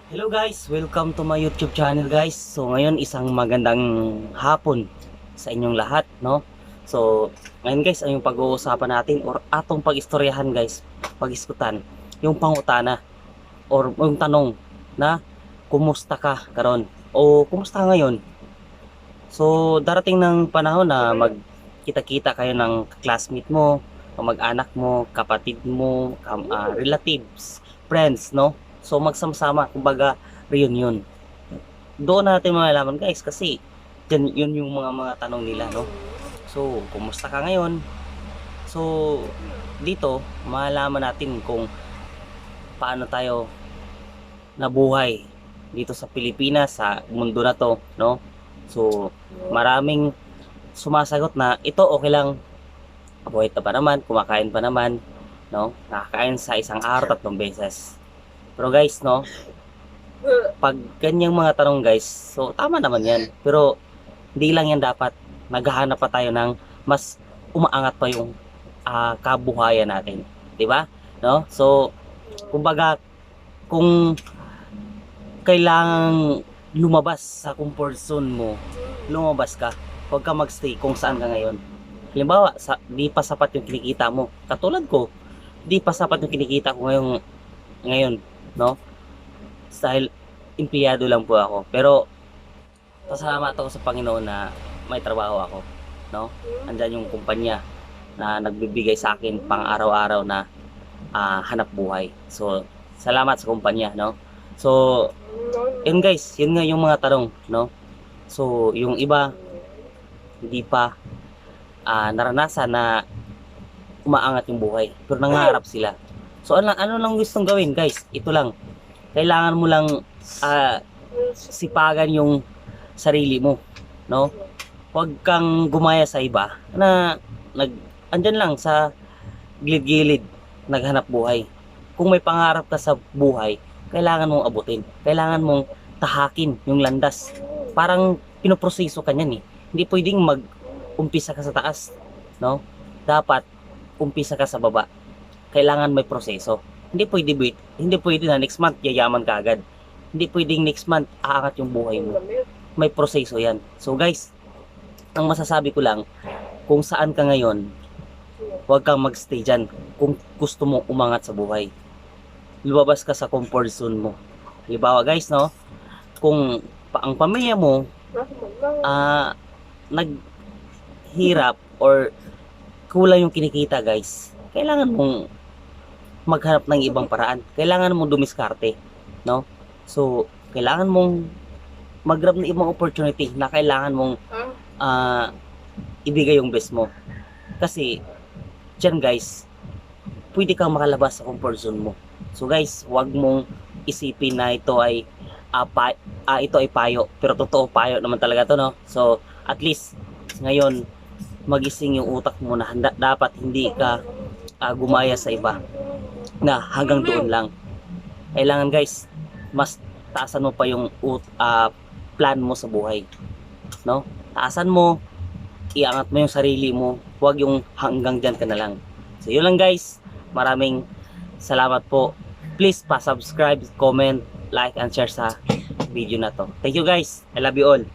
Hello guys, welcome to my YouTube channel guys. So ngayon isang magandang hapon sa inyong lahat, no? So ngayon guys, ay yung pag-uusapan natin or atong pag-istoryahan guys, pag-iskutan yung pangutana or yung tanong na kumusta ka karon o kumusta ka ngayon. So darating ng panahon na magkita-kita kayo ng classmate mo, mag-anak mo, kapatid mo, relatives, friends, no? So magsama-sama, kumbaga reunion. Doon natin malalaman guys kasi yun yung mga tanong nila, no? So kumusta ka ngayon? So dito malalaman natin kung paano tayo nabuhay dito sa Pilipinas, sa mundo na to, no? So maraming sumasagot na ito okay lang, buhay pa naman, kumakain pa naman, no? Nakakain sa isang araw 3 beses. Pero guys, no, pag ganyang mga tanong guys, so tama naman yan. Pero hindi lang yan dapat. Naghahanap pa tayo ng mas umaangat pa yung kabuhayan natin. 'Di ba? No? So, kumbaga, kung kailangang lumabas sa comfort zone mo, lumabas ka. Huwag ka magstay kung saan ka ngayon. Halimbawa, di pa sapat yung kinikita mo. Katulad ko, di pa sapat yung kinikita ko ngayon, no? Dahil empleyado lang po ako. Pero pasalamat ako sa Panginoon na may trabaho ako, no? Andyan yung kumpanya na nagbibigay sa akin pang araw-araw na hanap buhay. So, salamat sa kumpanya, no? So, yun guys, yun nga yung mga tanong, no? So, yung iba hindi pa naranasan na umaangat yung buhay, pero nangarap sila. So ano lang gustong gawin guys? Ito lang. Kailangan mo lang sipagan yung sarili mo, no? Huwag kang gumaya sa iba na andyan lang sa gilid-gilid naghanap buhay. Kung may pangarap ka sa buhay, kailangan mong abutin. Kailangan mong tahakin yung landas. Parang pinoproseso ka niyan eh. Hindi pwedeng mag-umpisa ka sa taas, no? Dapat umpisa ka sa baba. Kailangan may proseso. Hindi pwede na next month yayaman ka agad. Hindi pwedeng next month aangat yung buhay mo. May proseso 'yan. So guys, ang masasabi ko lang, kung saan ka ngayon, huwag kang magstay diyan kung gusto mo umangat sa buhay. Lumabas ka sa comfort zone mo. Halimbawa guys, no, kung ang pamilya mo naghirap or kulang yung kinikita guys, kailangan mong maghanap ng ibang paraan. Kailangan mong dumiskarte, no? So, kailangan mong mag-grab ng ibang opportunity na kailangan mong ibigay yung best mo. Kasi, dyan guys, pwede kang makalabas sa comfort zone mo. So guys, wag mong isipin na ito ay ito ay payo, pero totoo payo naman talaga to, no? So, at least ngayon magising yung utak mo na dapat hindi ka gumaya sa iba na hanggang doon lang. Kailangan guys, mas taasan mo pa yung plan mo sa buhay, no? Taasan mo, iangat mo yung sarili mo, huwag yung hanggang dyan ka na lang. So yun lang guys, maraming salamat po. Please pa-subscribe, comment, like, and share sa video na to. Thank you guys, I love you all.